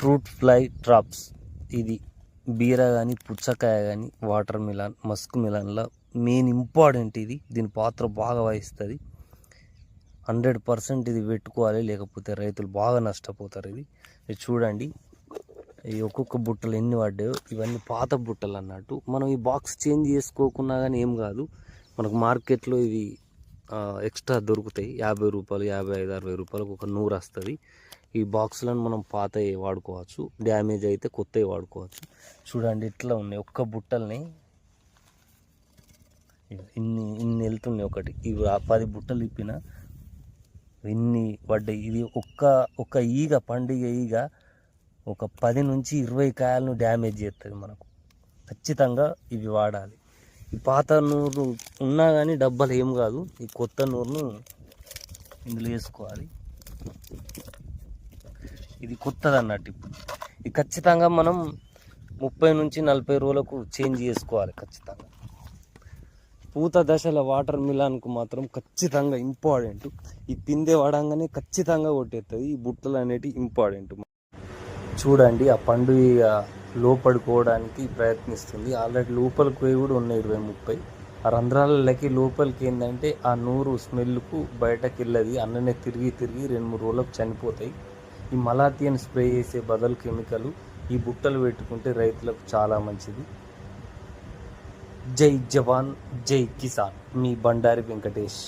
Fruit fly traps. ఇది బీర కానీ పుచ్చకాయ కానీ వాటర్ మిలాన్ మస్క్ మిలాన్లో మెయిన్ ఇంపార్టెంట్ ఇది. దీని పాత్ర బాగా వహిస్తుంది. 100% ఇది పెట్టుకోవాలి, లేకపోతే రైతులు బాగా నష్టపోతారు. ఇది చూడండి, ఈ ఒక్కొక్క బుట్టలు ఎన్ని పడ్డాయో. ఇవన్నీ పాత బుట్టలు అన్నట్టు. మనం ఈ బాక్స్ చేంజ్ చేసుకోకున్నా కానీ ఏం కాదు. మనకు మార్కెట్లో ఇవి ఎక్స్ట్రా దొరుకుతాయి. 50 రూపాయలు, 55, 60 రూపాయలకు ఒక 100 వస్తుంది. ఈ బాక్సులను మనం పాతవి వాడుకోవచ్చు, డ్యామేజ్ అయితే కొత్తవి వాడుకోవచ్చు. చూడండి ఇట్లా ఉన్నాయి ఒక్క బుట్టల్ని. ఇన్ని వెళ్తున్నాయి ఒకటి. ఇవి 10 బుట్టలు ఇప్పిన ఇన్ని పడ్డాయి. ఇది ఒక్క ఈగ, పండుగ ఈగ ఒక 10 నుంచి 20 కాయలను డ్యామేజ్ చేస్తుంది మనకు. ఖచ్చితంగా ఇవి వాడాలి. ఈ పాత నూరు ఉన్నా కానీ డబ్బాలు ఏం కాదు. ఈ కొత్త నూరును ఇందులో వేసుకోవాలి. ఇది కొత్తది అన్నట్టు. ఇప్పుడు ఇది ఖచ్చితంగా మనం 30 నుంచి 40 రోజులకు చేంజ్ చేసుకోవాలి ఖచ్చితంగా. పూత దశల వాటర్ మిలాన్కు మాత్రం ఖచ్చితంగా ఇంపార్టెంట్. ఈ పిందె వాడంగానే ఖచ్చితంగా కొట్టేస్తుంది. ఈ బుట్టలు అనేటివి ఇంపార్టెంట్. చూడండి, ఆ పండు లోపడుకోవడానికి ప్రయత్నిస్తుంది. ఆల్రెడీ లోపలికి పోయి కూడా ఉన్నాయి 20-30. ఆ రంధ్రాలకి లోపలికి ఏంటంటే ఆ నూరు స్మెల్కు బయటకు వెళ్ళది. అన్ననే తిరిగి 2-3 రోజులకు చనిపోతాయి. ఈ మలాథియన్ స్ప్రే చేసే బదులు కెమికల్ ఈ బుట్టలు పెట్టుకుంటే రైతులకు చాలా మంచిది. జై జవాన్ జై కిసాన్. మీ బండారి వెంకటేష్.